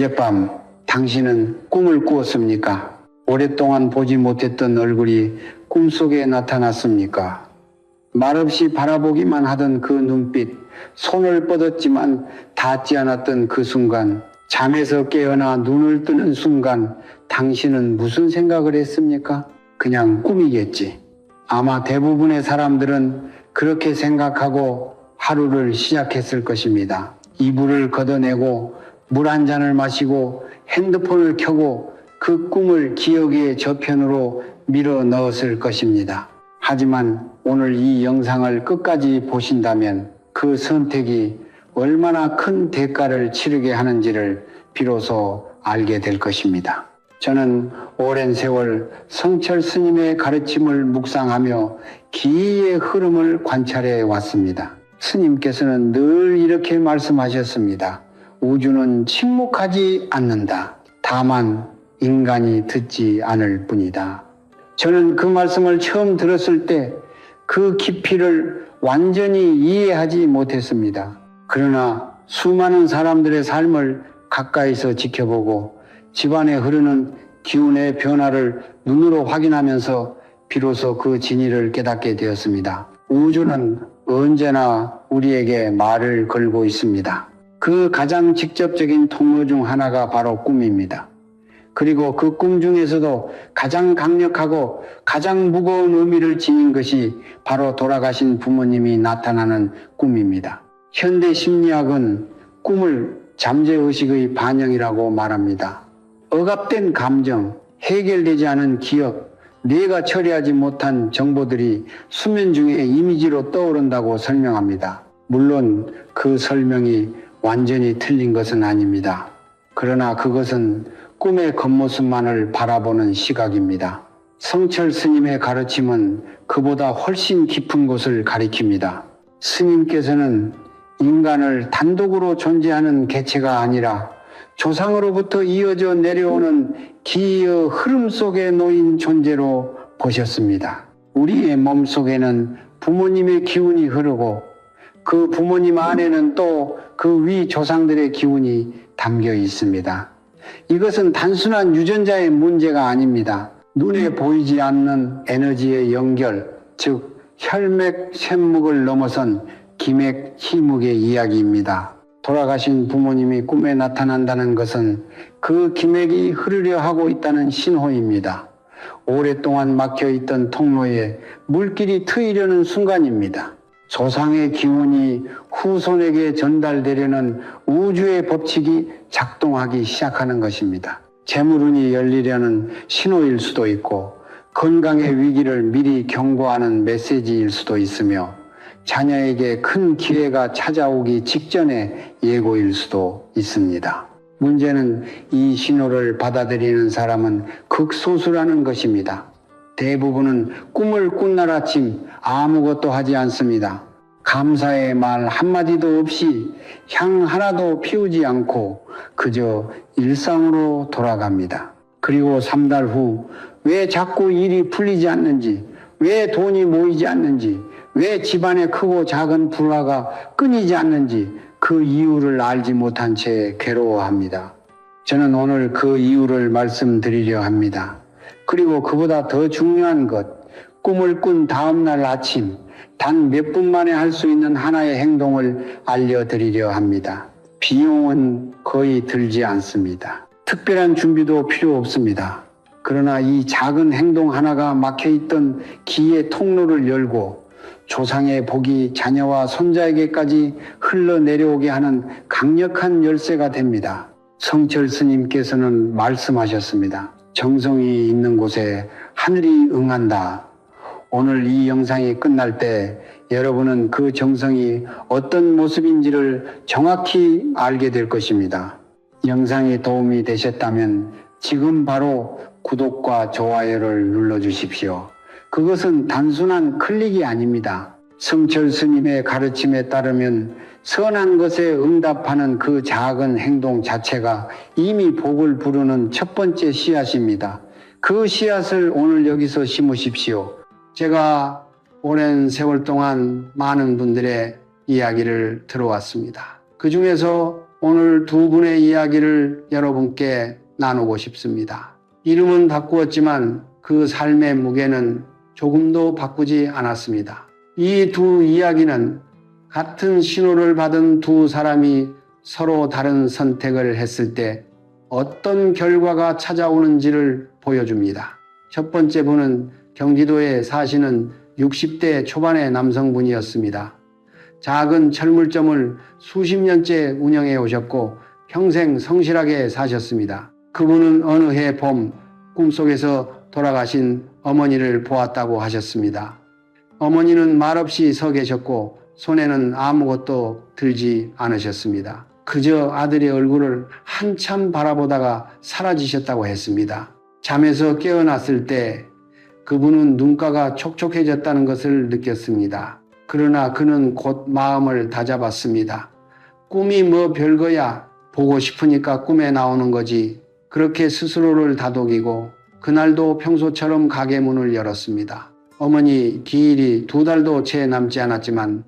어젯밤 당신은 꿈을 꾸었습니까? 오랫동안 보지 못했던 얼굴이 꿈속에 나타났습니까? 말없이 바라보기만 하던 그 눈빛, 손을 뻗었지만 닿지 않았던 그 순간, 잠에서 깨어나 눈을 뜨는 순간 당신은 무슨 생각을 했습니까? 그냥 꿈이겠지. 아마 대부분의 사람들은 그렇게 생각하고 하루를 시작했을 것입니다. 이불을 걷어내고 물 한 잔을 마시고 핸드폰을 켜고 그 꿈을 기억의 저편으로 밀어 넣었을 것입니다. 하지만 오늘 이 영상을 끝까지 보신다면 그 선택이 얼마나 큰 대가를 치르게 하는지를 비로소 알게 될 것입니다. 저는 오랜 세월 성철 스님의 가르침을 묵상하며 기의 흐름을 관찰해 왔습니다. 스님께서는 늘 이렇게 말씀하셨습니다. 우주는 침묵하지 않는다. 다만 인간이 듣지 않을 뿐이다. 저는 그 말씀을 처음 들었을 때 그 깊이를 완전히 이해하지 못했습니다. 그러나 수많은 사람들의 삶을 가까이서 지켜보고 집안에 흐르는 기운의 변화를 눈으로 확인하면서 비로소 그 진리를 깨닫게 되었습니다. 우주는 언제나 우리에게 말을 걸고 있습니다. 그 가장 직접적인 통로 중 하나가 바로 꿈입니다. 그리고 그 꿈 중에서도 가장 강력하고 가장 무거운 의미를 지닌 것이 바로 돌아가신 부모님이 나타나는 꿈입니다. 현대 심리학은 꿈을 잠재의식의 반영이라고 말합니다. 억압된 감정, 해결되지 않은 기억, 뇌가 처리하지 못한 정보들이 수면 중에 이미지로 떠오른다고 설명합니다. 물론 그 설명이 완전히 틀린 것은 아닙니다. 그러나 그것은 꿈의 겉모습만을 바라보는 시각입니다. 성철 스님의 가르침은 그보다 훨씬 깊은 것을 가리킵니다. 스님께서는 인간을 단독으로 존재하는 개체가 아니라 조상으로부터 이어져 내려오는 기의 흐름 속에 놓인 존재로 보셨습니다. 우리의 몸 속에는 부모님의 기운이 흐르고 그 부모님 안에는 또 그 위 조상들의 기운이 담겨 있습니다. 이것은 단순한 유전자의 문제가 아닙니다. 눈에 보이지 않는 에너지의 연결, 즉 혈맥 샘목을 넘어선 기맥 희묵의 이야기입니다. 돌아가신 부모님이 꿈에 나타난다는 것은 그 기맥이 흐르려 하고 있다는 신호입니다. 오랫동안 막혀있던 통로에 물길이 트이려는 순간입니다. 조상의 기운이 후손에게 전달되려는 우주의 법칙이 작동하기 시작하는 것입니다. 재물운이 열리려는 신호일 수도 있고 건강의 위기를 미리 경고하는 메시지일 수도 있으며 자녀에게 큰 기회가 찾아오기 직전의 예고일 수도 있습니다. 문제는 이 신호를 받아들이는 사람은 극소수라는 것입니다. 대부분은 꿈을 꾼 날 아침 아무것도 하지 않습니다. 감사의 말 한마디도 없이 향 하나도 피우지 않고 그저 일상으로 돌아갑니다. 그리고 3달 후 왜 자꾸 일이 풀리지 않는지, 왜 돈이 모이지 않는지, 왜 집안의 크고 작은 불화가 끊이지 않는지 그 이유를 알지 못한 채 괴로워합니다. 저는 오늘 그 이유를 말씀드리려 합니다. 그리고 그보다 더 중요한 것, 꿈을 꾼 다음날 아침 단 몇 분 만에 할 수 있는 하나의 행동을 알려드리려 합니다. 비용은 거의 들지 않습니다. 특별한 준비도 필요 없습니다. 그러나 이 작은 행동 하나가 막혀있던 기의 통로를 열고 조상의 복이 자녀와 손자에게까지 흘러내려오게 하는 강력한 열쇠가 됩니다. 성철 스님께서는 말씀하셨습니다. 정성이 있는 곳에 하늘이 응한다. 오늘 이 영상이 끝날 때 여러분은 그 정성이 어떤 모습인지를 정확히 알게 될 것입니다. 영상이 도움이 되셨다면 지금 바로 구독과 좋아요를 눌러주십시오. 그것은 단순한 클릭이 아닙니다. 성철 스님의 가르침에 따르면 선한 것에 응답하는 그 작은 행동 자체가 이미 복을 부르는 첫 번째 씨앗입니다. 그 씨앗을 오늘 여기서 심으십시오. 제가 오랜 세월 동안 많은 분들의 이야기를 들어왔습니다. 그 중에서 오늘 두 분의 이야기를 여러분께 나누고 싶습니다. 이름은 바꾸었지만 그 삶의 무게는 조금도 바꾸지 않았습니다. 이 두 이야기는 같은 신호를 받은 두 사람이 서로 다른 선택을 했을 때 어떤 결과가 찾아오는지를 보여줍니다. 첫 번째 분은 경기도에 사시는 60대 초반의 남성분이었습니다. 작은 철물점을 수십 년째 운영해 오셨고 평생 성실하게 사셨습니다. 그분은 어느 해 봄 꿈속에서 돌아가신 어머니를 보았다고 하셨습니다. 어머니는 말없이 서 계셨고 손에는 아무것도 들지 않으셨습니다. 그저 아들의 얼굴을 한참 바라보다가 사라지셨다고 했습니다. 잠에서 깨어났을 때 그분은 눈가가 촉촉해졌다는 것을 느꼈습니다. 그러나 그는 곧 마음을 다잡았습니다. 꿈이 뭐 별거야, 보고 싶으니까 꿈에 나오는 거지. 그렇게 스스로를 다독이고 그날도 평소처럼 가게 문을 열었습니다. 어머니 기일이 2달도 채 남지 않았지만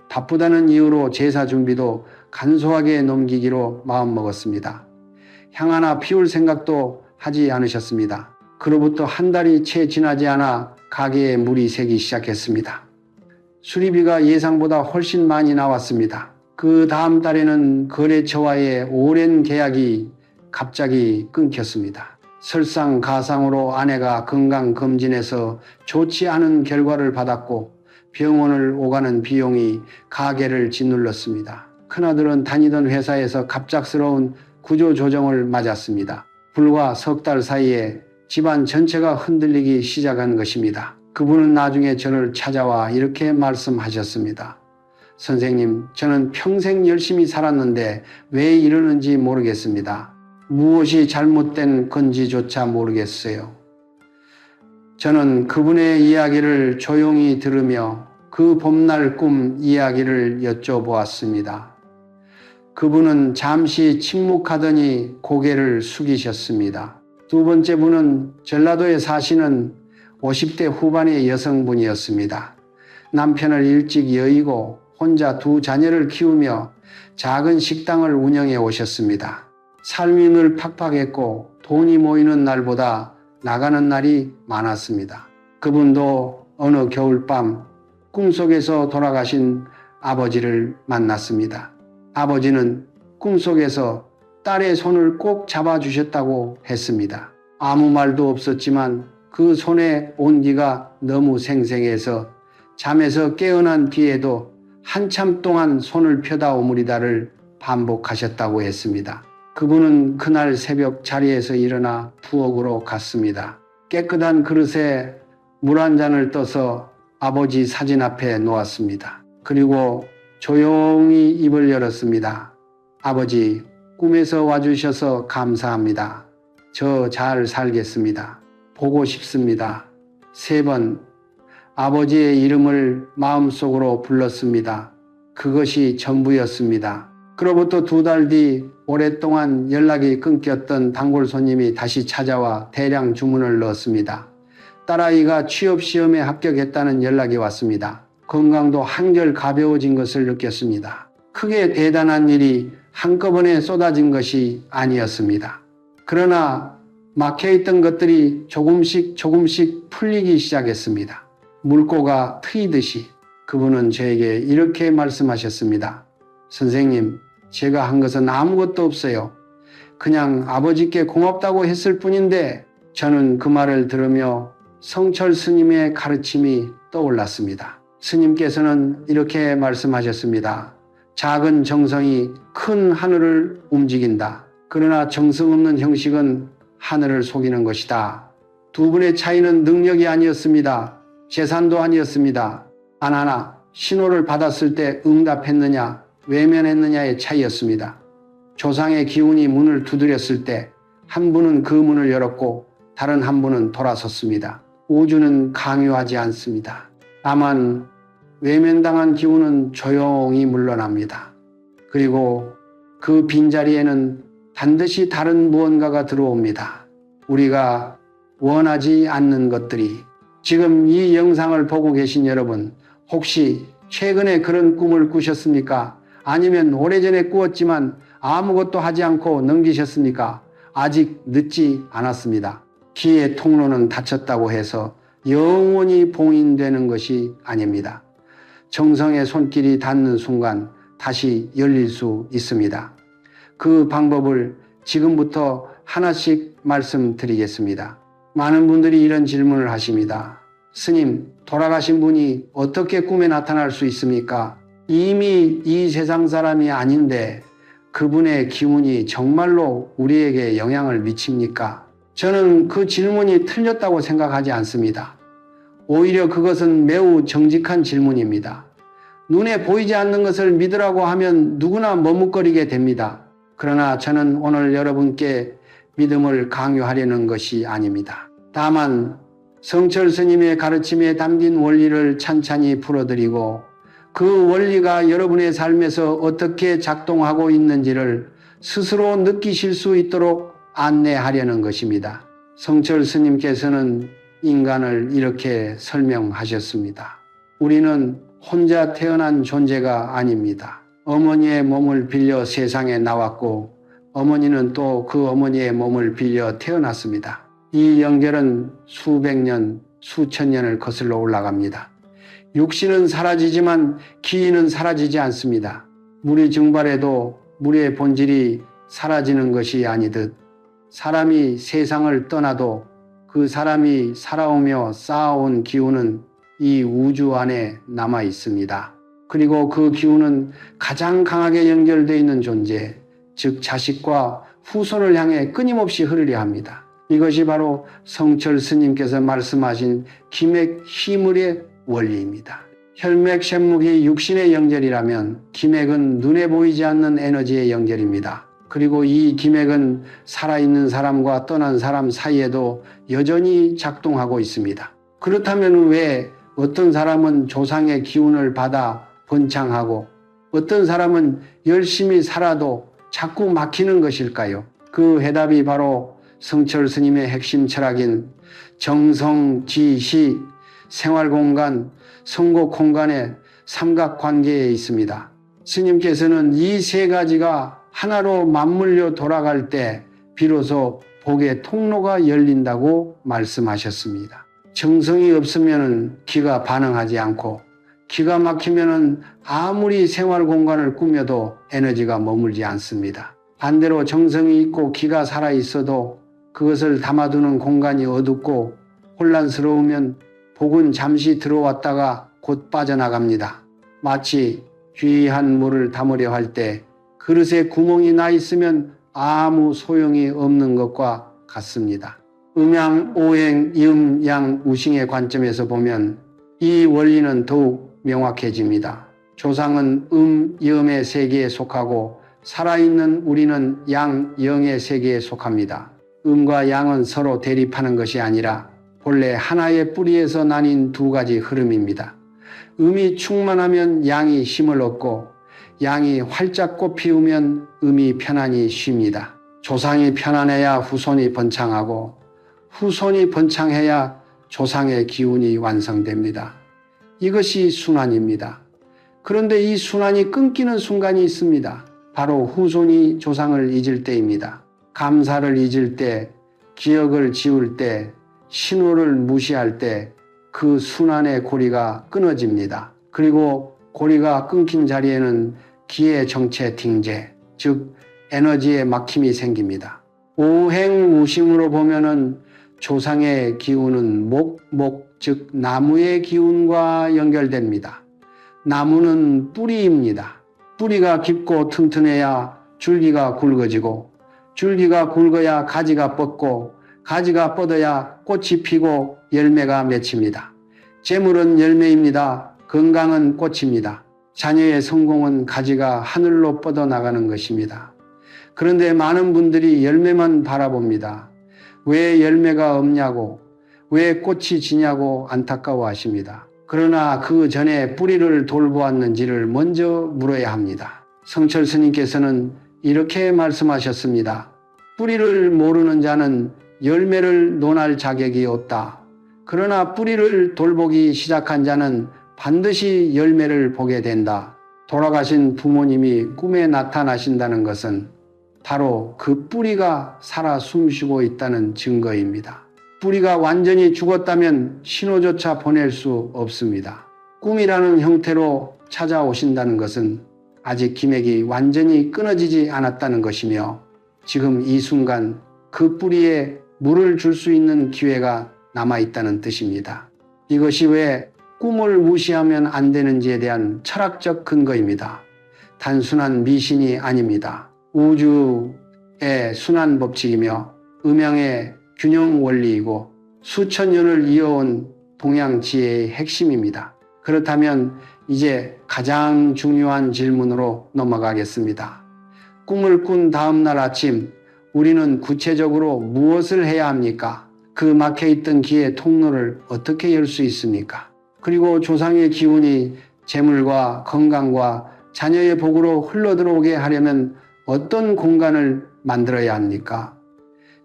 바쁘다는 이유로 제사 준비도 간소하게 넘기기로 마음먹었습니다. 향 하나 피울 생각도 하지 않으셨습니다. 그로부터 한 달이 채 지나지 않아 가게에 물이 새기 시작했습니다. 수리비가 예상보다 훨씬 많이 나왔습니다. 그 다음 달에는 거래처와의 오랜 계약이 갑자기 끊겼습니다. 설상가상으로 아내가 건강검진에서 좋지 않은 결과를 받았고 병원을 오가는 비용이 가게를 짓눌렀습니다. 큰아들은 다니던 회사에서 갑작스러운 구조조정을 맞았습니다. 불과 석 달 사이에 집안 전체가 흔들리기 시작한 것입니다. 그분은 나중에 저를 찾아와 이렇게 말씀하셨습니다. 선생님, 저는 평생 열심히 살았는데 왜 이러는지 모르겠습니다. 무엇이 잘못된 건지조차 모르겠어요. 저는 그분의 이야기를 조용히 들으며 그 봄날 꿈 이야기를 여쭤보았습니다. 그분은 잠시 침묵하더니 고개를 숙이셨습니다. 두 번째 분은 전라도에 사시는 50대 후반의 여성분이었습니다. 남편을 일찍 여의고 혼자 두 자녀를 키우며 작은 식당을 운영해 오셨습니다. 삶이 늘 팍팍했고 돈이 모이는 날보다 나가는 날이 많았습니다. 그분도 어느 겨울밤 꿈속에서 돌아가신 아버지를 만났습니다. 아버지는 꿈속에서 딸의 손을 꼭 잡아주셨다고 했습니다. 아무 말도 없었지만 그 손의 온기가 너무 생생해서 잠에서 깨어난 뒤에도 한참 동안 손을 펴다 오므리다를 반복하셨다고 했습니다. 그분은 그날 새벽 자리에서 일어나 부엌으로 갔습니다. 깨끗한 그릇에 물 한 잔을 떠서 아버지 사진 앞에 놓았습니다. 그리고 조용히 입을 열었습니다. 아버지, 꿈에서 와주셔서 감사합니다. 저 잘 살겠습니다. 보고 싶습니다. 3번 아버지의 이름을 마음속으로 불렀습니다. 그것이 전부였습니다. 그로부터 2달 뒤 오랫동안 연락이 끊겼던 단골 손님이 다시 찾아와 대량 주문을 넣었습니다. 딸아이가 취업시험에 합격했다는 연락이 왔습니다. 건강도 한결 가벼워진 것을 느꼈습니다. 크게 대단한 일이 한꺼번에 쏟아진 것이 아니었습니다. 그러나 막혀있던 것들이 조금씩 풀리기 시작했습니다. 물고가 트이듯이. 그분은 저에게 이렇게 말씀하셨습니다. 선생님, 제가 한 것은 아무것도 없어요. 그냥 아버지께 고맙다고 했을 뿐인데. 저는 그 말을 들으며 성철 스님의 가르침이 떠올랐습니다. 스님께서는 이렇게 말씀하셨습니다. 작은 정성이 큰 하늘을 움직인다. 그러나 정성 없는 형식은 하늘을 속이는 것이다. 두 분의 차이는 능력이 아니었습니다. 재산도 아니었습니다. 하나 신호를 받았을 때 응답했느냐 외면했느냐의 차이였습니다. 조상의 기운이 문을 두드렸을 때 한 분은 그 문을 열었고 다른 한 분은 돌아섰습니다. 우주는 강요하지 않습니다. 다만 외면당한 기운은 조용히 물러납니다. 그리고 그 빈자리에는 반드시 다른 무언가가 들어옵니다. 우리가 원하지 않는 것들이. 지금 이 영상을 보고 계신 여러분, 혹시 최근에 그런 꿈을 꾸셨습니까? 아니면 오래전에 꾸었지만 아무것도 하지 않고 넘기셨습니까? 아직 늦지 않았습니다. 기의 통로는 닫혔다고 해서 영원히 봉인되는 것이 아닙니다. 정성의 손길이 닿는 순간 다시 열릴 수 있습니다. 그 방법을 지금부터 하나씩 말씀드리겠습니다. 많은 분들이 이런 질문을 하십니다. 스님, 돌아가신 분이 어떻게 꿈에 나타날 수 있습니까? 이미 이 세상 사람이 아닌데 그분의 기운이 정말로 우리에게 영향을 미칩니까? 저는 그 질문이 틀렸다고 생각하지 않습니다. 오히려 그것은 매우 정직한 질문입니다. 눈에 보이지 않는 것을 믿으라고 하면 누구나 머뭇거리게 됩니다. 그러나 저는 오늘 여러분께 믿음을 강요하려는 것이 아닙니다. 다만 성철 스님의 가르침에 담긴 원리를 찬찬히 풀어드리고 그 원리가 여러분의 삶에서 어떻게 작동하고 있는지를 스스로 느끼실 수 있도록 안내하려는 것입니다. 성철 스님께서는 인간을 이렇게 설명하셨습니다. 우리는 혼자 태어난 존재가 아닙니다. 어머니의 몸을 빌려 세상에 나왔고 어머니는 또 그 어머니의 몸을 빌려 태어났습니다. 이 연결은 수백 년, 수천 년을 거슬러 올라갑니다. 육신은 사라지지만 기인은 사라지지 않습니다. 물이 증발해도 물의 본질이 사라지는 것이 아니듯 사람이 세상을 떠나도 그 사람이 살아오며 쌓아온 기운은 이 우주 안에 남아 있습니다. 그리고 그 기운은 가장 강하게 연결되어 있는 존재, 즉 자식과 후손을 향해 끊임없이 흐르려 합니다. 이것이 바로 성철 스님께서 말씀하신 기맥 희물의 원리입니다. 혈맥 쇳묵이 육신의 연결이라면 기맥은 눈에 보이지 않는 에너지의 연결입니다. 그리고 이 기맥은 살아있는 사람과 떠난 사람 사이에도 여전히 작동하고 있습니다. 그렇다면 왜 어떤 사람은 조상의 기운을 받아 번창하고 어떤 사람은 열심히 살아도 자꾸 막히는 것일까요? 그 해답이 바로 성철 스님의 핵심 철학인 정성, 지시, 생활공간, 성곡공간의 삼각관계에 있습니다. 스님께서는 이 세 가지가 하나로 맞물려 돌아갈 때 비로소 복의 통로가 열린다고 말씀하셨습니다. 정성이 없으면 기가 반응하지 않고 기가 막히면 아무리 생활공간을 꾸며도 에너지가 머물지 않습니다. 반대로 정성이 있고 기가 살아있어도 그것을 담아두는 공간이 어둡고 혼란스러우면 복은 잠시 들어왔다가 곧 빠져나갑니다. 마치 귀한 물을 담으려 할 때 그릇에 구멍이 나 있으면 아무 소용이 없는 것과 같습니다. 음양, 오행, 이음, 양, 우싱의 관점에서 보면 이 원리는 더욱 명확해집니다. 조상은 염의 세계에 속하고 살아있는 우리는 양, 영의 세계에 속합니다. 음과 양은 서로 대립하는 것이 아니라 본래 하나의 뿌리에서 나뉜 두 가지 흐름입니다. 음이 충만하면 양이 힘을 얻고 양이 활짝 꽃 피우면 음이 편안히 쉽니다. 조상이 편안해야 후손이 번창하고 후손이 번창해야 조상의 기운이 완성됩니다. 이것이 순환입니다. 그런데 이 순환이 끊기는 순간이 있습니다. 바로 후손이 조상을 잊을 때입니다. 감사를 잊을 때, 기억을 지울 때, 신호를 무시할 때 그 순환의 고리가 끊어집니다. 그리고 고리가 끊긴 자리에는 기의 정체 팅제, 즉 에너지의 막힘이 생깁니다. 오행우심으로 보면은 조상의 기운은 즉 나무의 기운과 연결됩니다. 나무는 뿌리입니다. 뿌리가 깊고 튼튼해야 줄기가 굵어지고 줄기가 굵어야 가지가 뻗고 가지가 뻗어야 꽃이 피고 열매가 맺힙니다. 재물은 열매입니다. 건강은 꽃입니다. 자녀의 성공은 가지가 하늘로 뻗어나가는 것입니다. 그런데 많은 분들이 열매만 바라봅니다. 왜 열매가 없냐고, 왜 꽃이 지냐고 안타까워하십니다. 그러나 그 전에 뿌리를 돌보았는지를 먼저 물어야 합니다. 성철 스님께서는 이렇게 말씀하셨습니다. 뿌리를 모르는 자는 열매를 논할 자격이 없다. 그러나 뿌리를 돌보기 시작한 자는 반드시 열매를 보게 된다. 돌아가신 부모님이 꿈에 나타나신다는 것은 바로 그 뿌리가 살아 숨쉬고 있다는 증거입니다. 뿌리가 완전히 죽었다면 신호조차 보낼 수 없습니다. 꿈이라는 형태로 찾아오신다는 것은 아직 기맥이 완전히 끊어지지 않았다는 것이며 지금 이 순간 그 뿌리에 물을 줄 수 있는 기회가 남아있다는 뜻입니다. 이것이 왜 꿈을 무시하면 안 되는지에 대한 철학적 근거입니다. 단순한 미신이 아닙니다. 우주의 순환 법칙이며 음양의 균형 원리이고 수천 년을 이어온 동양 지혜의 핵심입니다. 그렇다면 이제 가장 중요한 질문으로 넘어가겠습니다. 꿈을 꾼 다음 날 아침 우리는 구체적으로 무엇을 해야 합니까? 그 막혀있던 기의 통로를 어떻게 열 수 있습니까? 그리고 조상의 기운이 재물과 건강과 자녀의 복으로 흘러들어오게 하려면 어떤 공간을 만들어야 합니까?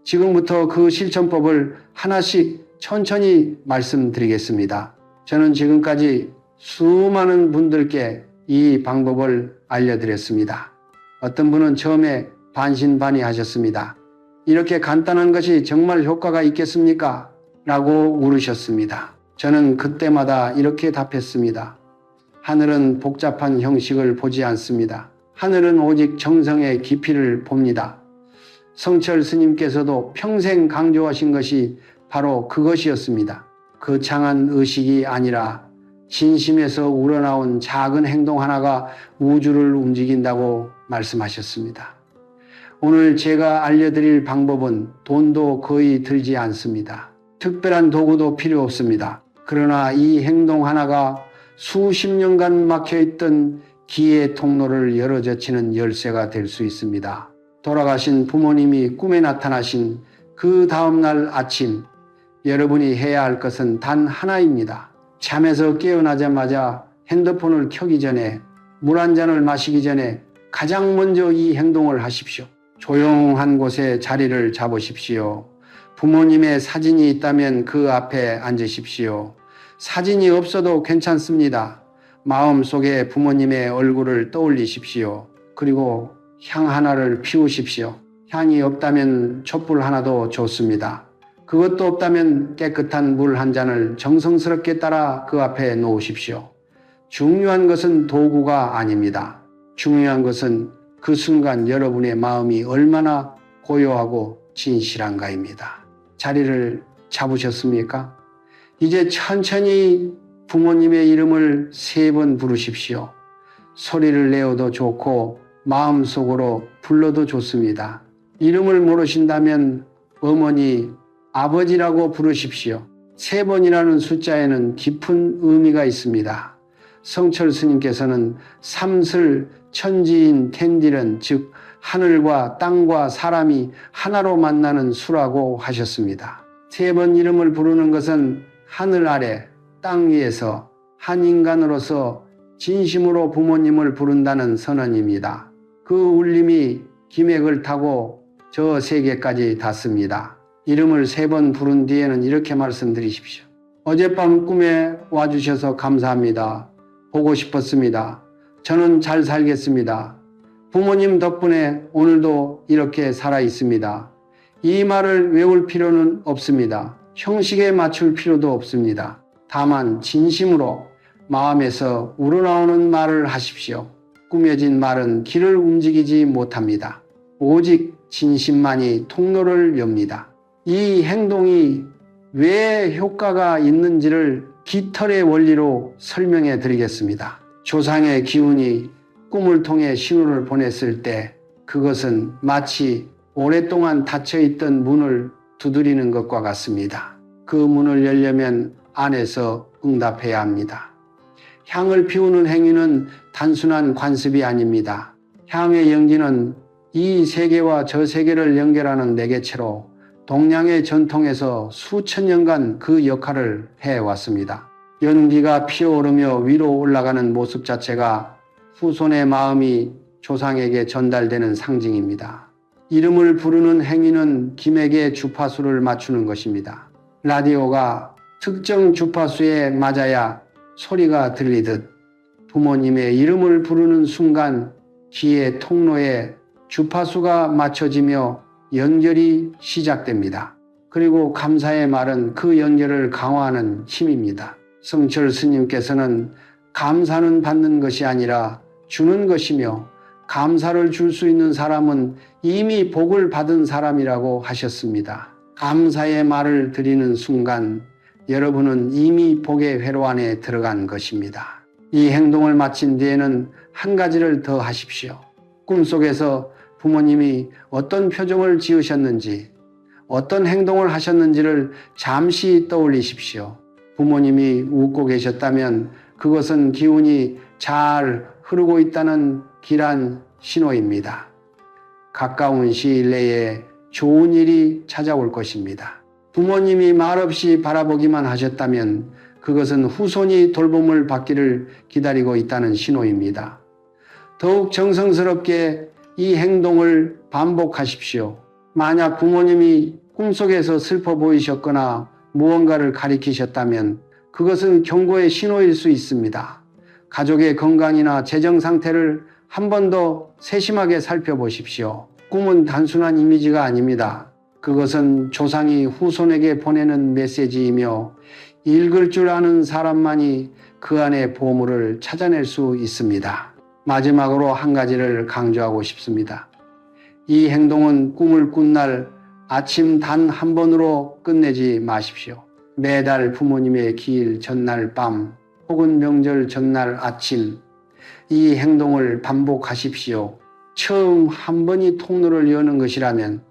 지금부터 그 실천법을 하나씩 천천히 말씀드리겠습니다. 저는 지금까지 수많은 분들께 이 방법을 알려드렸습니다. 어떤 분은 처음에 반신반의하셨습니다. 이렇게 간단한 것이 정말 효과가 있겠습니까? 라고 물으셨습니다. 저는 그때마다 이렇게 답했습니다. 하늘은 복잡한 형식을 보지 않습니다. 하늘은 오직 정성의 깊이를 봅니다. 성철 스님께서도 평생 강조하신 것이 바로 그것이었습니다. 그 창한 의식이 아니라 진심에서 우러나온 작은 행동 하나가 우주를 움직인다고 말씀하셨습니다. 오늘 제가 알려드릴 방법은 돈도 거의 들지 않습니다. 특별한 도구도 필요 없습니다. 그러나 이 행동 하나가 수십 년간 막혀있던 기의 통로를 열어젖히는 열쇠가 될 수 있습니다. 돌아가신 부모님이 꿈에 나타나신 그 다음날 아침 여러분이 해야 할 것은 단 하나입니다. 잠에서 깨어나자마자 핸드폰을 켜기 전에 물 한 잔을 마시기 전에 가장 먼저 이 행동을 하십시오. 조용한 곳에 자리를 잡으십시오. 부모님의 사진이 있다면 그 앞에 앉으십시오. 사진이 없어도 괜찮습니다. 마음속에 부모님의 얼굴을 떠올리십시오. 그리고 향 하나를 피우십시오. 향이 없다면 촛불 하나도 좋습니다. 그것도 없다면 깨끗한 물 한 잔을 정성스럽게 따라 그 앞에 놓으십시오. 중요한 것은 도구가 아닙니다. 중요한 것은 그 순간 여러분의 마음이 얼마나 고요하고 진실한가입니다. 자리를 잡으셨습니까? 이제 천천히 부모님의 이름을 3번 부르십시오. 소리를 내어도 좋고 마음속으로 불러도 좋습니다. 이름을 모르신다면 어머니, 아버지라고 부르십시오. 3번이라는 숫자에는 깊은 의미가 있습니다. 성철 스님께서는 삼슬 천지인 텐디른, 즉 하늘과 땅과 사람이 하나로 만나는 수라고 하셨습니다. 3번 이름을 부르는 것은 하늘 아래 땅 위에서 한 인간으로서 진심으로 부모님을 부른다는 선언입니다. 그 울림이 기맥을 타고 저 세계까지 닿습니다. 이름을 3번 부른 뒤에는 이렇게 말씀드리십시오. 어젯밤 꿈에 와주셔서 감사합니다. 보고 싶었습니다. 저는 잘 살겠습니다. 부모님 덕분에 오늘도 이렇게 살아 있습니다. 이 말을 외울 필요는 없습니다. 형식에 맞출 필요도 없습니다. 다만 진심으로 마음에서 우러나오는 말을 하십시오. 꾸며진 말은 길을 움직이지 못합니다. 오직 진심만이 통로를 엽니다. 이 행동이 왜 효과가 있는지를 깃털의 원리로 설명해 드리겠습니다. 조상의 기운이 꿈을 통해 신호를 보냈을 때 그것은 마치 오랫동안 닫혀있던 문을 두드리는 것과 같습니다. 그 문을 열려면 안에서 응답해야 합니다. 향을 피우는 행위는 단순한 관습이 아닙니다. 향의 연기는 이 세계와 저 세계를 연결하는 매개체로 동양의 전통에서 수천 년간 그 역할을 해왔습니다. 연기가 피어오르며 위로 올라가는 모습 자체가 후손의 마음이 조상에게 전달되는 상징입니다. 이름을 부르는 행위는 기맥의 주파수를 맞추는 것입니다. 라디오가 특정 주파수에 맞아야 소리가 들리듯 부모님의 이름을 부르는 순간 기의 통로에 주파수가 맞춰지며 연결이 시작됩니다. 그리고 감사의 말은 그 연결을 강화하는 힘입니다. 성철 스님께서는 감사는 받는 것이 아니라 주는 것이며 감사를 줄 수 있는 사람은 이미 복을 받은 사람이라고 하셨습니다. 감사의 말을 드리는 순간 여러분은 이미 복의 회로 안에 들어간 것입니다. 이 행동을 마친 뒤에는 한 가지를 더 하십시오. 꿈속에서 부모님이 어떤 표정을 지으셨는지, 어떤 행동을 하셨는지를 잠시 떠올리십시오. 부모님이 웃고 계셨다면 그것은 기운이 잘 흐르고 있다는 길한 신호입니다. 가까운 시일 내에 좋은 일이 찾아올 것입니다. 부모님이 말없이 바라보기만 하셨다면 그것은 후손이 돌봄을 받기를 기다리고 있다는 신호입니다. 더욱 정성스럽게 이 행동을 반복하십시오. 만약 부모님이 꿈속에서 슬퍼 보이셨거나 무언가를 가리키셨다면 그것은 경고의 신호일 수 있습니다. 가족의 건강이나 재정 상태를 한 번 더 세심하게 살펴보십시오. 꿈은 단순한 이미지가 아닙니다. 그것은 조상이 후손에게 보내는 메시지이며 읽을 줄 아는 사람만이 그 안의 보물을 찾아낼 수 있습니다. 마지막으로 한 가지를 강조하고 싶습니다. 이 행동은 꿈을 꾼 날 아침 단 한 번으로 끝내지 마십시오. 매달 부모님의 기일 전날 밤 혹은 명절 전날 아침 이 행동을 반복하십시오. 처음 한 번이 통로를 여는 것이라면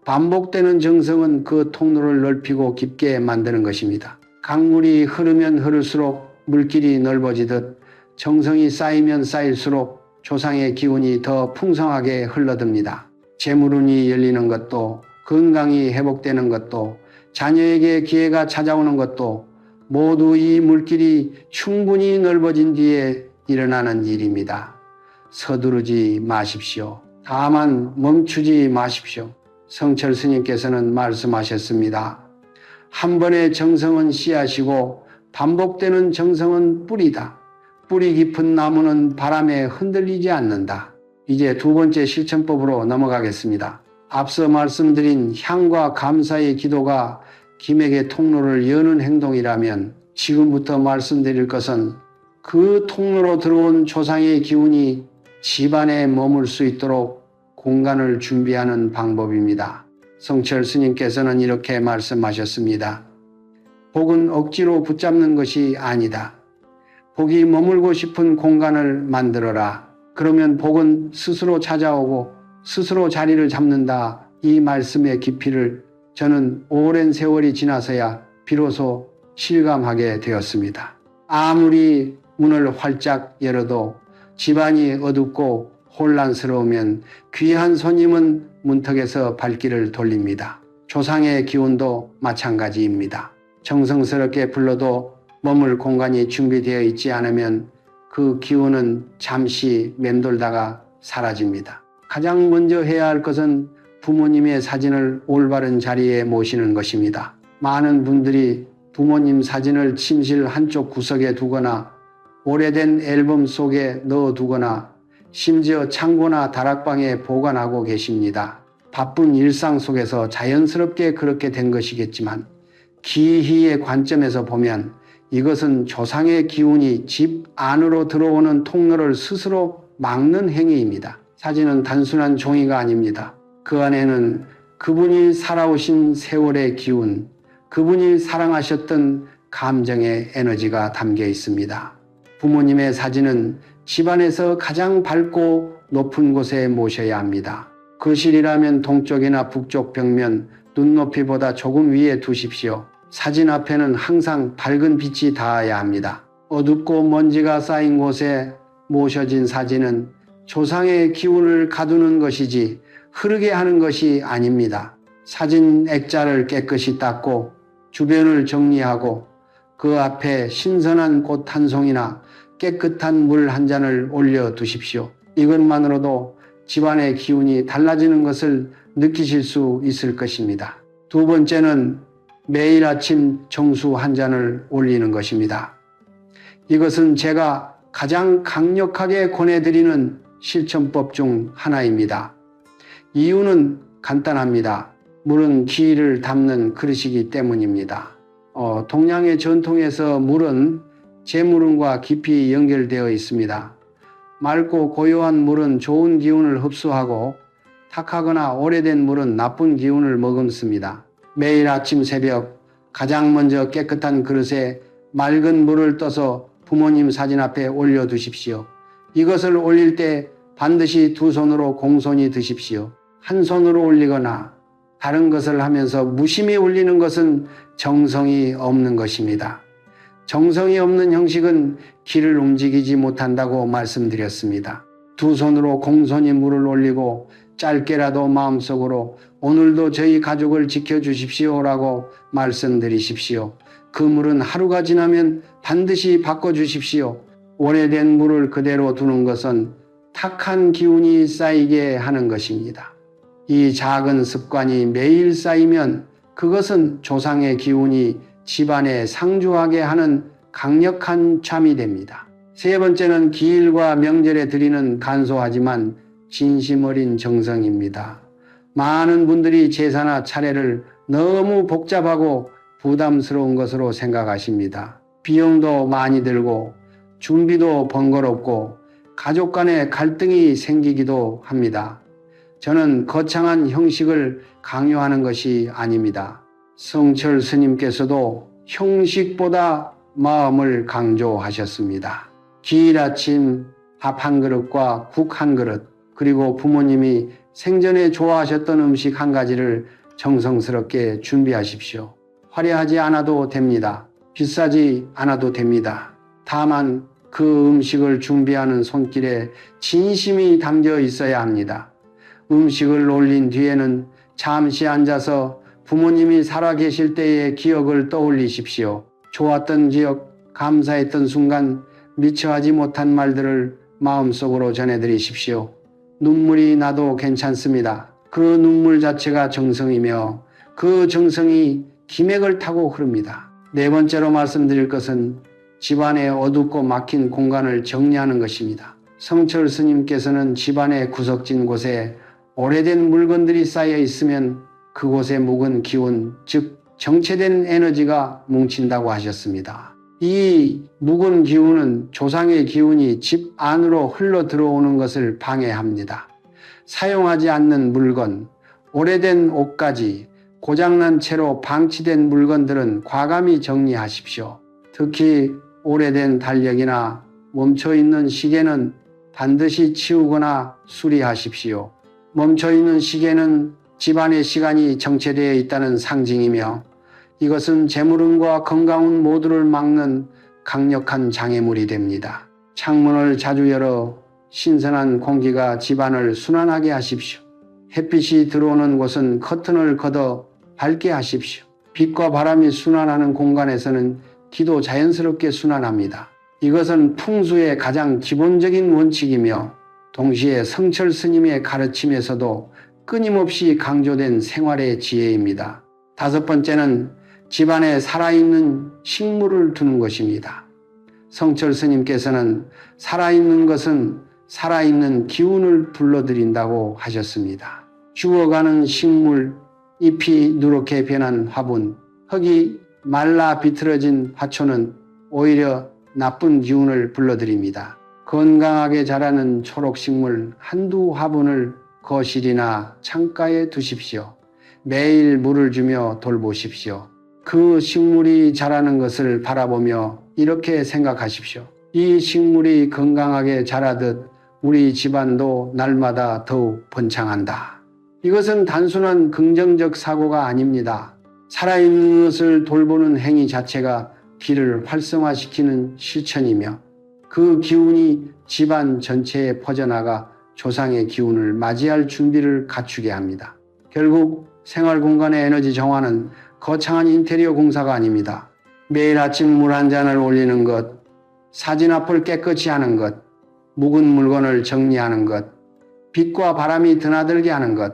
반복되는 정성은 그 통로를 넓히고 깊게 만드는 것입니다. 강물이 흐르면 흐를수록 물길이 넓어지듯 정성이 쌓이면 쌓일수록 조상의 기운이 더 풍성하게 흘러듭니다. 재물운이 열리는 것도, 건강이 회복되는 것도, 자녀에게 기회가 찾아오는 것도 모두 이 물길이 충분히 넓어진 뒤에 일어나는 일입니다. 서두르지 마십시오. 다만 멈추지 마십시오. 성철 스님께서는 말씀하셨습니다. 한 번의 정성은 씨앗이고 반복되는 정성은 뿌리다. 뿌리 깊은 나무는 바람에 흔들리지 않는다. 이제 두 번째 실천법으로 넘어가겠습니다. 앞서 말씀드린 향과 감사의 기도가 김액의 통로를 여는 행동이라면 지금부터 말씀드릴 것은 그 통로로 들어온 조상의 기운이 집안에 머물 수 있도록 공간을 준비하는 방법입니다. 성철 스님께서는 이렇게 말씀하셨습니다. 복은 억지로 붙잡는 것이 아니다. 복이 머물고 싶은 공간을 만들어라. 그러면 복은 스스로 찾아오고 스스로 자리를 잡는다. 이 말씀의 깊이를 저는 오랜 세월이 지나서야 비로소 실감하게 되었습니다. 아무리 문을 활짝 열어도 집안이 어둡고 혼란스러우면 귀한 손님은 문턱에서 발길을 돌립니다. 조상의 기운도 마찬가지입니다. 정성스럽게 불러도 머물 공간이 준비되어 있지 않으면 그 기운은 잠시 맴돌다가 사라집니다. 가장 먼저 해야 할 것은 부모님의 사진을 올바른 자리에 모시는 것입니다. 많은 분들이 부모님 사진을 침실 한쪽 구석에 두거나 오래된 앨범 속에 넣어두거나 심지어 창고나 다락방에 보관하고 계십니다. 바쁜 일상 속에서 자연스럽게 그렇게 된 것이겠지만 기희의 관점에서 보면 이것은 조상의 기운이 집 안으로 들어오는 통로를 스스로 막는 행위입니다. 사진은 단순한 종이가 아닙니다. 그 안에는 그분이 살아오신 세월의 기운, 그분이 사랑하셨던 감정의 에너지가 담겨 있습니다. 부모님의 사진은 집안에서 가장 밝고 높은 곳에 모셔야 합니다. 거실이라면 동쪽이나 북쪽 벽면 눈높이보다 조금 위에 두십시오. 사진 앞에는 항상 밝은 빛이 닿아야 합니다. 어둡고 먼지가 쌓인 곳에 모셔진 사진은 조상의 기운을 가두는 것이지 흐르게 하는 것이 아닙니다. 사진 액자를 깨끗이 닦고 주변을 정리하고 그 앞에 신선한 꽃 한 송이나 깨끗한 물 한 잔을 올려 두십시오. 이것만으로도 집안의 기운이 달라지는 것을 느끼실 수 있을 것입니다. 두 번째는 매일 아침 정수 한 잔을 올리는 것입니다. 이것은 제가 가장 강력하게 권해드리는 실천법 중 하나입니다. 이유는 간단합니다. 물은 기를 담는 그릇이기 때문입니다. 동양의 전통에서 물은 재물운과 깊이 연결되어 있습니다. 맑고 고요한 물은 좋은 기운을 흡수하고 탁하거나 오래된 물은 나쁜 기운을 머금습니다. 매일 아침 새벽 가장 먼저 깨끗한 그릇에 맑은 물을 떠서 부모님 사진 앞에 올려두십시오. 이것을 올릴 때 반드시 두 손으로 공손히 드십시오. 한 손으로 올리거나 다른 것을 하면서 무심히 올리는 것은 정성이 없는 것입니다. 정성이 없는 형식은 기를 움직이지 못한다고 말씀드렸습니다. 두 손으로 공손히 물을 올리고 짧게라도 마음속으로 오늘도 저희 가족을 지켜주십시오라고 말씀드리십시오. 그 물은 하루가 지나면 반드시 바꿔주십시오. 오래된 물을 그대로 두는 것은 탁한 기운이 쌓이게 하는 것입니다. 이 작은 습관이 매일 쌓이면 그것은 조상의 기운이 집안에 상주하게 하는 강력한 참이 됩니다. 세 번째는 기일과 명절에 드리는 간소하지만 진심 어린 정성입니다. 많은 분들이 제사나 차례를 너무 복잡하고 부담스러운 것으로 생각하십니다. 비용도 많이 들고 준비도 번거롭고 가족 간에 갈등이 생기기도 합니다. 저는 거창한 형식을 강요하는 것이 아닙니다. 성철 스님께서도 형식보다 마음을 강조하셨습니다. 기일 아침 밥 한 그릇과 국 한 그릇, 그리고 부모님이 생전에 좋아하셨던 음식 한 가지를 정성스럽게 준비하십시오. 화려하지 않아도 됩니다. 비싸지 않아도 됩니다. 다만 그 음식을 준비하는 손길에 진심이 담겨 있어야 합니다. 음식을 올린 뒤에는 잠시 앉아서 부모님이 살아계실 때의 기억을 떠올리십시오. 좋았던 기억, 감사했던 순간, 미처 하지 못한 말들을 마음속으로 전해드리십시오. 눈물이 나도 괜찮습니다. 그 눈물 자체가 정성이며 그 정성이 기맥을 타고 흐릅니다. 네 번째로 말씀드릴 것은 집안의 어둡고 막힌 공간을 정리하는 것입니다. 성철 스님께서는 집안의 구석진 곳에 오래된 물건들이 쌓여 있으면 그곳에 묵은 기운, 즉 정체된 에너지가 뭉친다고 하셨습니다. 이 묵은 기운은 조상의 기운이 집 안으로 흘러 들어오는 것을 방해합니다. 사용하지 않는 물건, 오래된 옷가지, 고장난 채로 방치된 물건들은 과감히 정리하십시오. 특히 오래된 달력이나 멈춰있는 시계는 반드시 치우거나 수리하십시오. 멈춰있는 시계는 집안의 시간이 정체되어 있다는 상징이며 이것은 재물운과 건강운 모두를 막는 강력한 장애물이 됩니다. 창문을 자주 열어 신선한 공기가 집안을 순환하게 하십시오. 햇빛이 들어오는 곳은 커튼을 걷어 밝게 하십시오. 빛과 바람이 순환하는 공간에서는 기도 자연스럽게 순환합니다. 이것은 풍수의 가장 기본적인 원칙이며 동시에 성철 스님의 가르침에서도 끊임없이 강조된 생활의 지혜입니다. 다섯 번째는 집안에 살아있는 식물을 두는 것입니다. 성철 스님께서는 살아있는 것은 살아있는 기운을 불러들인다고 하셨습니다. 죽어가는 식물, 잎이 누렇게 변한 화분, 흙이 말라 비틀어진 화초는 오히려 나쁜 기운을 불러들입니다. 건강하게 자라는 초록식물 한두 화분을 거실이나 창가에 두십시오. 매일 물을 주며 돌보십시오. 그 식물이 자라는 것을 바라보며 이렇게 생각하십시오. 이 식물이 건강하게 자라듯 우리 집안도 날마다 더욱 번창한다. 이것은 단순한 긍정적 사고가 아닙니다. 살아있는 것을 돌보는 행위 자체가 기를 활성화시키는 실천이며 그 기운이 집안 전체에 퍼져나가 조상의 기운을 맞이할 준비를 갖추게 합니다. 결국 생활 공간의 에너지 정화는 거창한 인테리어 공사가 아닙니다. 매일 아침 물 한 잔을 올리는 것, 사진 앞을 깨끗이 하는 것, 묵은 물건을 정리하는 것, 빛과 바람이 드나들게 하는 것,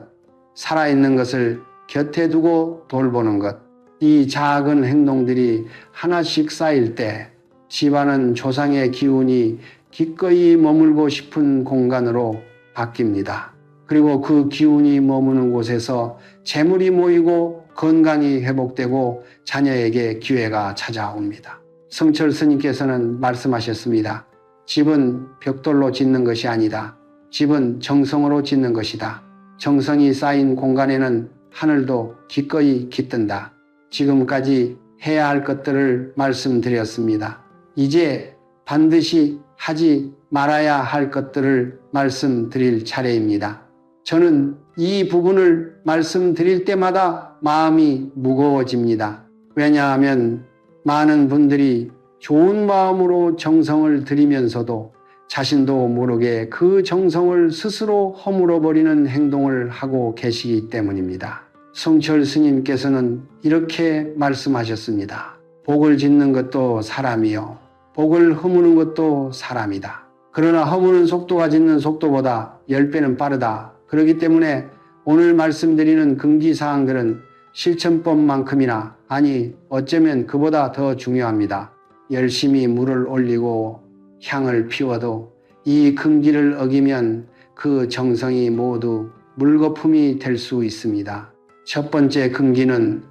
살아있는 것을 곁에 두고 돌보는 것, 이 작은 행동들이 하나씩 쌓일 때 집안은 조상의 기운이 기꺼이 머물고 싶은 공간으로 바뀝니다. 그리고 그 기운이 머무는 곳에서 재물이 모이고 건강이 회복되고 자녀에게 기회가 찾아옵니다. 성철 스님께서는 말씀하셨습니다. 집은 벽돌로 짓는 것이 아니다. 집은 정성으로 짓는 것이다. 정성이 쌓인 공간에는 하늘도 기꺼이 깃든다. 지금까지 해야 할 것들을 말씀드렸습니다. 이제 반드시 하지 말아야 할 것들을 말씀드릴 차례입니다. 저는 이 부분을 말씀드릴 때마다 마음이 무거워집니다. 왜냐하면 많은 분들이 좋은 마음으로 정성을 들이면서도 자신도 모르게 그 정성을 스스로 허물어버리는 행동을 하고 계시기 때문입니다. 성철 스님께서는 이렇게 말씀하셨습니다. 복을 짓는 것도 사람이요. 복을 허무는 것도 사람이다. 그러나 허무는 속도가 짓는 속도보다 10배는 빠르다. 그렇기 때문에 오늘 말씀드리는 금기사항들은 실천법만큼이나 아니 어쩌면 그보다 더 중요합니다. 열심히 물을 올리고 향을 피워도 이 금기를 어기면 그 정성이 모두 물거품이 될 수 있습니다. 첫 번째 금기는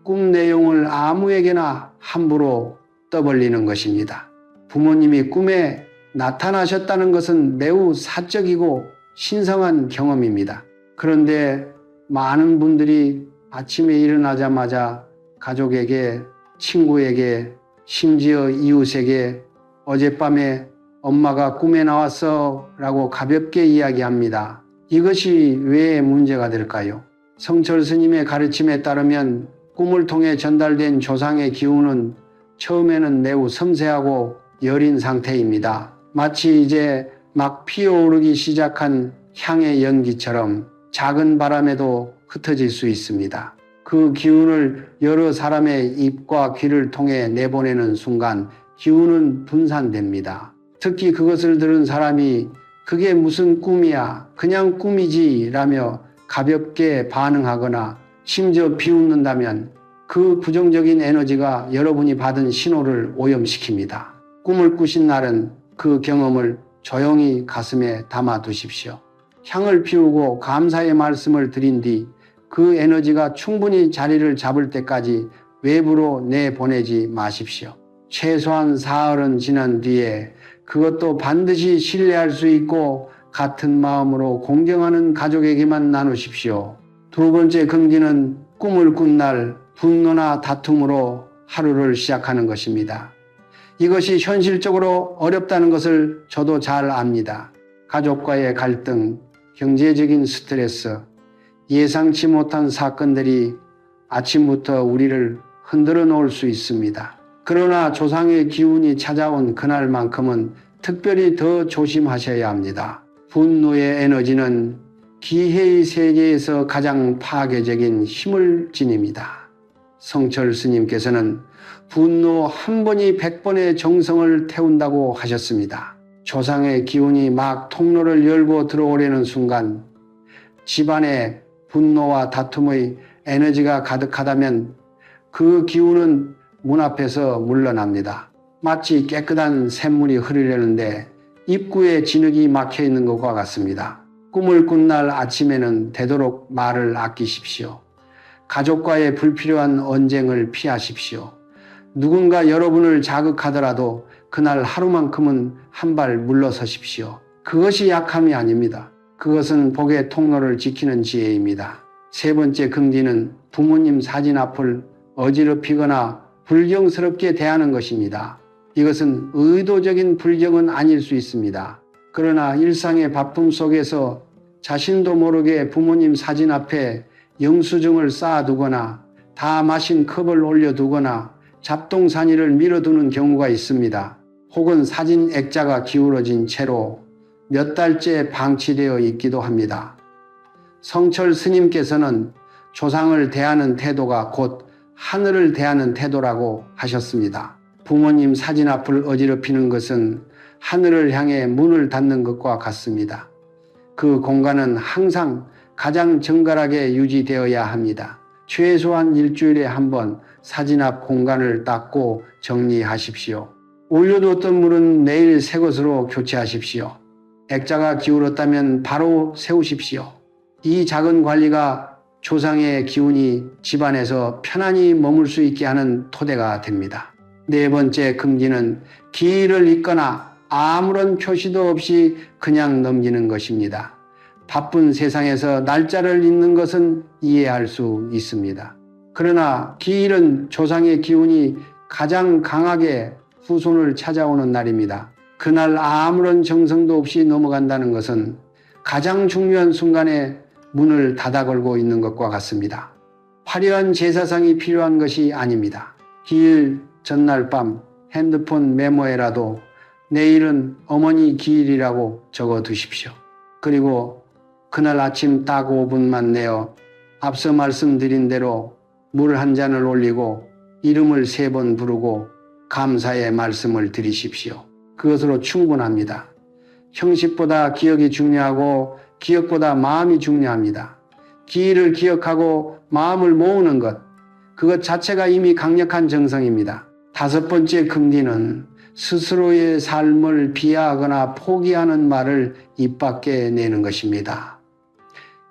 꿈 내용을 아무에게나 함부로 떠벌리는 것입니다. 부모님이 꿈에 나타나셨다는 것은 매우 사적이고 신성한 경험입니다. 그런데 많은 분들이 아침에 일어나자마자 가족에게, 친구에게, 심지어 이웃에게 어젯밤에 엄마가 꿈에 나왔어 라고 가볍게 이야기합니다. 이것이 왜 문제가 될까요? 성철 스님의 가르침에 따르면 꿈을 통해 전달된 조상의 기운은 처음에는 매우 섬세하고 여린 상태입니다. 마치 이제 막 피어오르기 시작한 향의 연기처럼 작은 바람에도 흩어질 수 있습니다. 그 기운을 여러 사람의 입과 귀를 통해 내보내는 순간 기운은 분산됩니다. 특히 그것을 들은 사람이 그게 무슨 꿈이야, 그냥 꿈이지 라며 가볍게 반응하거나 심지어 비웃는다면 그 부정적인 에너지가 여러분이 받은 신호를 오염시킵니다. 꿈을 꾸신 날은 그 경험을 조용히 가슴에 담아 두십시오. 향을 피우고 감사의 말씀을 드린 뒤 그 에너지가 충분히 자리를 잡을 때까지 외부로 내보내지 마십시오. 최소한 사흘은 지난 뒤에 그것도 반드시 신뢰할 수 있고 같은 마음으로 공경하는 가족에게만 나누십시오. 두 번째 금기는 꿈을 꾼 날 분노나 다툼으로 하루를 시작하는 것입니다. 이것이 현실적으로 어렵다는 것을 저도 잘 압니다. 가족과의 갈등, 경제적인 스트레스, 예상치 못한 사건들이 아침부터 우리를 흔들어 놓을 수 있습니다. 그러나 조상의 기운이 찾아온 그날만큼은 특별히 더 조심하셔야 합니다. 분노의 에너지는 기회의 세계에서 가장 파괴적인 힘을 지닙니다. 성철 스님께서는 분노 한 번이 100번의 정성을 태운다고 하셨습니다. 조상의 기운이 막 통로를 열고 들어오려는 순간 집안에 분노와 다툼의 에너지가 가득하다면 그 기운은 문 앞에서 물러납니다. 마치 깨끗한 샘물이 흐르려는데 입구에 진흙이 막혀 있는 것과 같습니다. 꿈을 꾼 날 아침에는 되도록 말을 아끼십시오. 가족과의 불필요한 언쟁을 피하십시오. 누군가 여러분을 자극하더라도 그날 하루만큼은 한 발 물러서십시오. 그것이 약함이 아닙니다. 그것은 복의 통로를 지키는 지혜입니다. 세 번째 금기는 부모님 사진 앞을 어지럽히거나 불경스럽게 대하는 것입니다. 이것은 의도적인 불경은 아닐 수 있습니다. 그러나 일상의 바쁨 속에서 자신도 모르게 부모님 사진 앞에 영수증을 쌓아두거나 다 마신 컵을 올려두거나 잡동사니를 밀어두는 경우가 있습니다. 혹은 사진 액자가 기울어진 채로 몇 달째 방치되어 있기도 합니다. 성철 스님께서는 조상을 대하는 태도가 곧 하늘을 대하는 태도라고 하셨습니다. 부모님 사진 앞을 어지럽히는 것은 하늘을 향해 문을 닫는 것과 같습니다. 그 공간은 항상 가장 정갈하게 유지되어야 합니다. 최소한 일주일에 한 번 사진 앞 공간을 닦고 정리하십시오. 올려두었던 물은 매일 새 것으로 교체하십시오. 액자가 기울었다면 바로 세우십시오. 이 작은 관리가 조상의 기운이 집안에서 편안히 머물 수 있게 하는 토대가 됩니다. 네 번째 금기는 기일을 잇거나 아무런 표시도 없이 그냥 넘기는 것입니다. 바쁜 세상에서 날짜를 잇는 것은 이해할 수 있습니다. 그러나 기일은 조상의 기운이 가장 강하게 후손을 찾아오는 날입니다. 그날 아무런 정성도 없이 넘어간다는 것은 가장 중요한 순간에 문을 닫아 걸고 있는 것과 같습니다. 화려한 제사상이 필요한 것이 아닙니다. 기일 전날 밤 핸드폰 메모에라도 내일은 어머니 기일이라고 적어 두십시오. 그리고 그날 아침 딱 5분만 내어 앞서 말씀드린 대로 물 한 잔을 올리고 이름을 3번 부르고 감사의 말씀을 드리십시오. 그것으로 충분합니다. 형식보다 기억이 중요하고 기억보다 마음이 중요합니다. 기일을 기억하고 마음을 모으는 것, 그것 자체가 이미 강력한 정성입니다. 5번째 금기는 스스로의 삶을 비하하거나 포기하는 말을 입 밖에 내는 것입니다.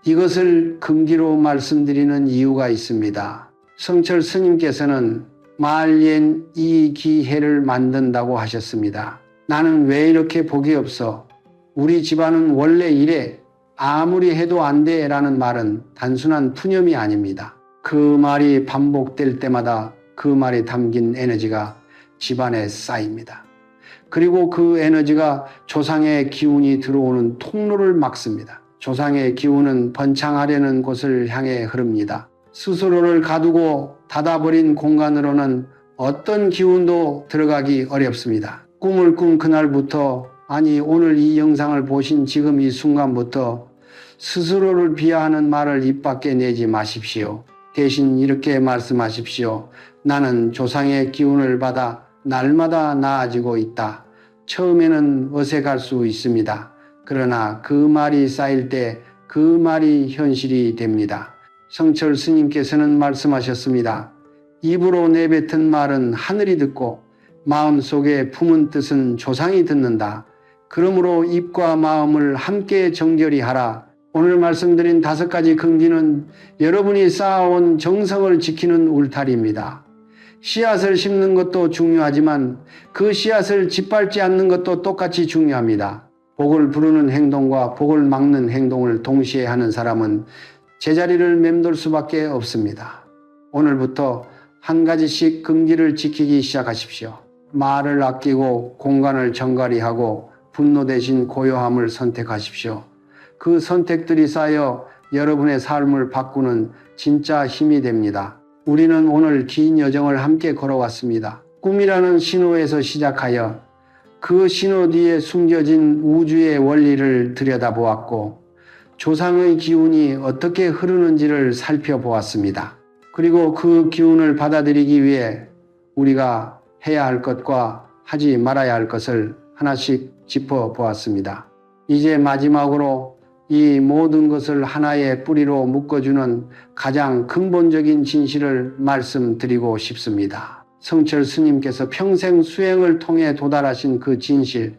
이것을 금기로 말씀드리는 이유가 있습니다. 성철 스님께서는 말옌 이 기해를 만든다고 하셨습니다. 나는 왜 이렇게 복이 없어? 우리 집안은 원래 이래. 아무리 해도 안 돼 라는 말은 단순한 푸념이 아닙니다. 그 말이 반복될 때마다 그 말이 담긴 에너지가 집안에 쌓입니다. 그리고 그 에너지가 조상의 기운이 들어오는 통로를 막습니다. 조상의 기운은 번창하려는 곳을 향해 흐릅니다. 스스로를 가두고 닫아버린 공간으로는 어떤 기운도 들어가기 어렵습니다. 꿈을 꾼 그날부터, 아니 오늘 이 영상을 보신 지금 이 순간부터 스스로를 비하하는 말을 입 밖에 내지 마십시오. 대신 이렇게 말씀하십시오. 나는 조상의 기운을 받아 날마다 나아지고 있다. 처음에는 어색할 수 있습니다. 그러나 그 말이 쌓일 때 그 말이 현실이 됩니다. 성철 스님께서는 말씀하셨습니다. 입으로 내뱉은 말은 하늘이 듣고 마음속에 품은 뜻은 조상이 듣는다. 그러므로 입과 마음을 함께 정결히 하라. 오늘 말씀드린 5가지 금기는 여러분이 쌓아온 정성을 지키는 울타리입니다. 씨앗을 심는 것도 중요하지만 그 씨앗을 짓밟지 않는 것도 똑같이 중요합니다. 복을 부르는 행동과 복을 막는 행동을 동시에 하는 사람은 제자리를 맴돌 수밖에 없습니다. 오늘부터 한 가지씩 금기를 지키기 시작하십시오. 말을 아끼고 공간을 정갈히 하고 분노 대신 고요함을 선택하십시오. 그 선택들이 쌓여 여러분의 삶을 바꾸는 진짜 힘이 됩니다. 우리는 오늘 긴 여정을 함께 걸어왔습니다. 꿈이라는 신호에서 시작하여 그 신호 뒤에 숨겨진 우주의 원리를 들여다보았고 조상의 기운이 어떻게 흐르는지를 살펴보았습니다. 그리고 그 기운을 받아들이기 위해 우리가 해야 할 것과 하지 말아야 할 것을 하나씩 짚어보았습니다. 이제 마지막으로 이 모든 것을 하나의 뿌리로 묶어주는 가장 근본적인 진실을 말씀드리고 싶습니다. 성철 스님께서 평생 수행을 통해 도달하신 그 진실,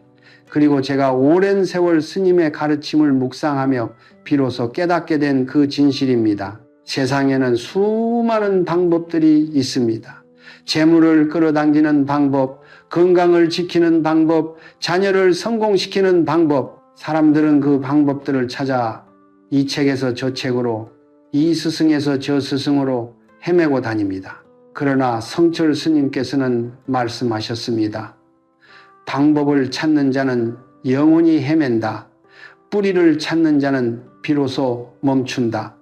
그리고 제가 오랜 세월 스님의 가르침을 묵상하며 비로소 깨닫게 된 그 진실입니다. 세상에는 수많은 방법들이 있습니다. 재물을 끌어당기는 방법, 건강을 지키는 방법, 자녀를 성공시키는 방법, 사람들은 그 방법들을 찾아 이 책에서 저 책으로, 이 스승에서 저 스승으로 헤매고 다닙니다. 그러나 성철 스님께서는 말씀하셨습니다. 방법을 찾는 자는 영원히 헤맨다. 뿌리를 찾는 자는 비로소 멈춘다.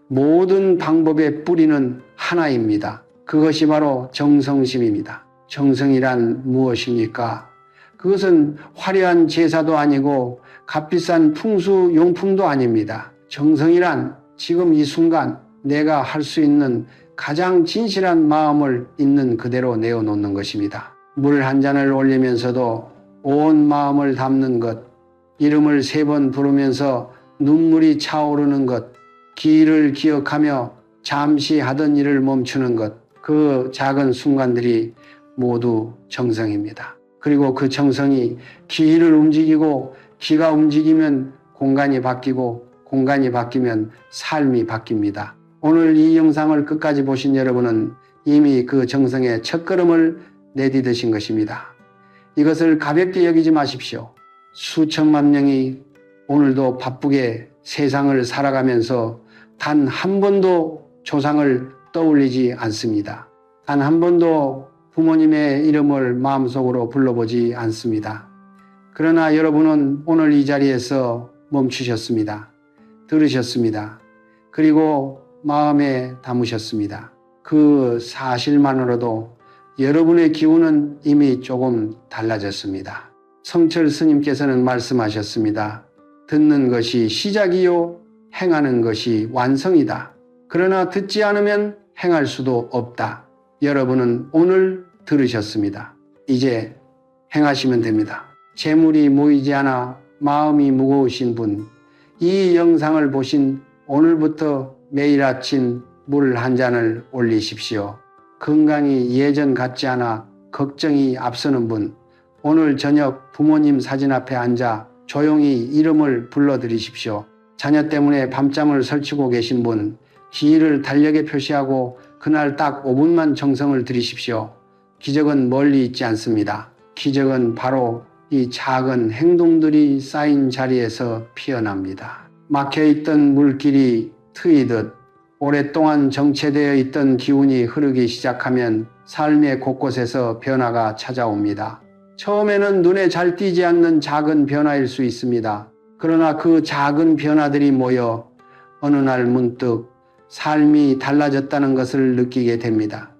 모든 방법의 뿌리는 하나입니다. 그것이 바로 정성심입니다. 정성이란 무엇입니까? 그것은 화려한 제사도 아니고 값비싼 풍수 용품도 아닙니다. 정성이란 지금 이 순간 내가 할 수 있는 가장 진실한 마음을 있는 그대로 내어놓는 것입니다. 물 한 잔을 올리면서도 온 마음을 담는 것, 이름을 3번 부르면서 눈물이 차오르는 것, 기일을 기억하며 잠시 하던 일을 멈추는 것, 그 작은 순간들이 모두 정성입니다. 그리고 그 정성이 기일을 움직이고 기가 움직이면 공간이 바뀌고 공간이 바뀌면 삶이 바뀝니다. 오늘 이 영상을 끝까지 보신 여러분은 이미 그 정성의 첫걸음을 내디디신 것입니다. 이것을 가볍게 여기지 마십시오. 수천만 명이 오늘도 바쁘게 세상을 살아가면서 단 한 번도 조상을 떠올리지 않습니다. 단 한 번도 부모님의 이름을 마음속으로 불러보지 않습니다. 그러나 여러분은 오늘 이 자리에서 멈추셨습니다. 들으셨습니다. 그리고 마음에 담으셨습니다. 그 사실만으로도 여러분의 기운은 이미 조금 달라졌습니다. 성철 스님께서는 말씀하셨습니다. 듣는 것이 시작이요 행하는 것이 완성이다. 그러나 듣지 않으면 행할 수도 없다. 여러분은 오늘 들으셨습니다. 이제 행하시면 됩니다. 재물이 모이지 않아 마음이 무거우신 분, 이 영상을 보신 오늘부터 매일 아침 물 한 잔을 올리십시오. 건강이 예전 같지 않아 걱정이 앞서는 분, 오늘 저녁 부모님 사진 앞에 앉아 조용히 이름을 불러드리십시오. 자녀 때문에 밤잠을 설치고 계신 분, 기일을 달력에 표시하고 그날 딱 5분만 정성을 들이십시오. 기적은 멀리 있지 않습니다. 기적은 바로 이 작은 행동들이 쌓인 자리에서 피어납니다. 막혀있던 물길이 트이듯 오랫동안 정체되어 있던 기운이 흐르기 시작하면 삶의 곳곳에서 변화가 찾아옵니다. 처음에는 눈에 잘 띄지 않는 작은 변화일 수 있습니다. 그러나 그 작은 변화들이 모여 어느 날 문득 삶이 달라졌다는 것을 느끼게 됩니다.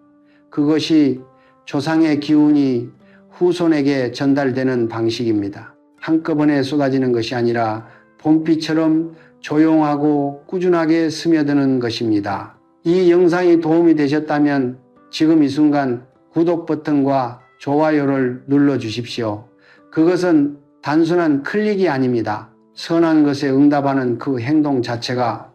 그것이 조상의 기운이 후손에게 전달되는 방식입니다. 한꺼번에 쏟아지는 것이 아니라 봄비처럼 조용하고 꾸준하게 스며드는 것입니다. 이 영상이 도움이 되셨다면 지금 이 순간 구독 버튼과 좋아요를 눌러주십시오. 그것은 단순한 클릭이 아닙니다. 선한 것에 응답하는 그 행동 자체가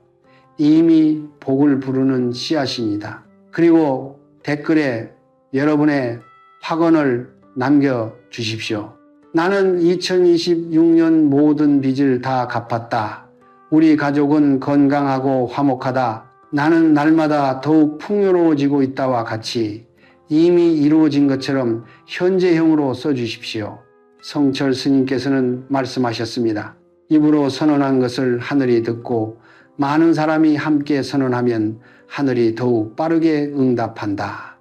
이미 복을 부르는 씨앗입니다. 그리고 댓글에 여러분의 확언을 남겨주십시오. 나는 2026년 모든 빚을 다 갚았다. 우리 가족은 건강하고 화목하다. 나는 날마다 더욱 풍요로워지고 있다와 같이 이미 이루어진 것처럼 현재형으로 써주십시오. 성철 스님께서는 말씀하셨습니다. 입으로 선언한 것을 하늘이 듣고 많은 사람이 함께 선언하면 하늘이 더욱 빠르게 응답한다.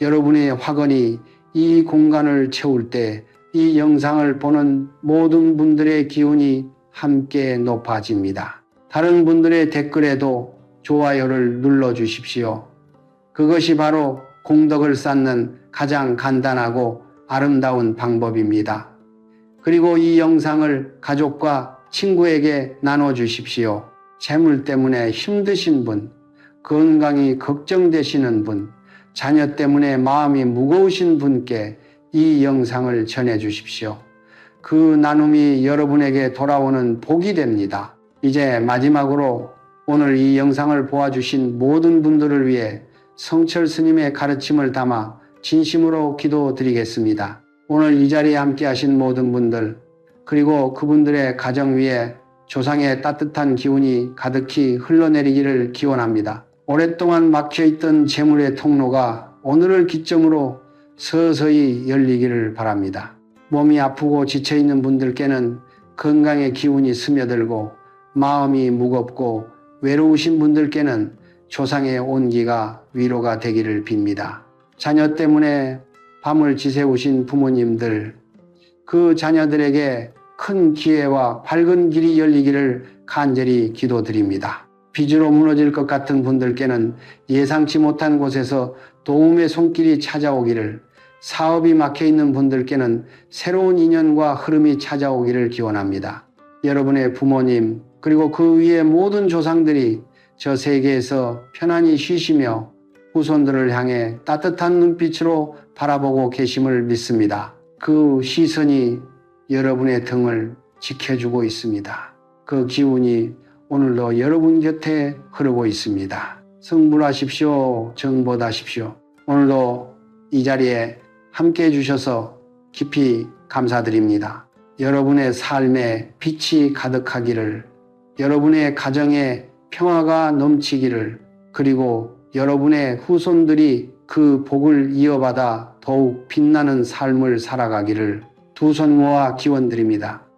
여러분의 확언이 이 공간을 채울 때 이 영상을 보는 모든 분들의 기운이 함께 높아집니다. 다른 분들의 댓글에도 좋아요를 눌러주십시오. 그것이 바로 공덕을 쌓는 가장 간단하고 아름다운 방법입니다. 그리고 이 영상을 가족과 친구에게 나눠주십시오. 재물 때문에 힘드신 분, 건강이 걱정되시는 분, 자녀 때문에 마음이 무거우신 분께 이 영상을 전해주십시오. 그 나눔이 여러분에게 돌아오는 복이 됩니다. 이제 마지막으로 오늘 이 영상을 보아주신 모든 분들을 위해 성철 스님의 가르침을 담아 진심으로 기도드리겠습니다. 오늘 이 자리에 함께 하신 모든 분들, 그리고 그분들의 가정 위에 조상의 따뜻한 기운이 가득히 흘러내리기를 기원합니다. 오랫동안 막혀있던 재물의 통로가 오늘을 기점으로 서서히 열리기를 바랍니다. 몸이 아프고 지쳐있는 분들께는 건강의 기운이 스며들고 마음이 무겁고 외로우신 분들께는 조상의 온기가 위로가 되기를 빕니다. 자녀 때문에 밤을 지새우신 부모님들, 그 자녀들에게 큰 기회와 밝은 길이 열리기를 간절히 기도드립니다. 빚으로 무너질 것 같은 분들께는 예상치 못한 곳에서 도움의 손길이 찾아오기를, 사업이 막혀있는 분들께는 새로운 인연과 흐름이 찾아오기를 기원합니다. 여러분의 부모님 그리고 그 위의 모든 조상들이 저 세계에서 편안히 쉬시며 후손들을 향해 따뜻한 눈빛으로 바라보고 계심을 믿습니다. 그 시선이 여러분의 등을 지켜주고 있습니다. 그 기운이 오늘도 여러분 곁에 흐르고 있습니다. 성불하십시오. 정보하십시오. 오늘도 이 자리에 함께 해주셔서 깊이 감사드립니다. 여러분의 삶에 빛이 가득하기를, 여러분의 가정에 평화가 넘치기를, 그리고 여러분의 후손들이 그 복을 이어받아 더욱 빛나는 삶을 살아가기를 두 손 모아 기원드립니다.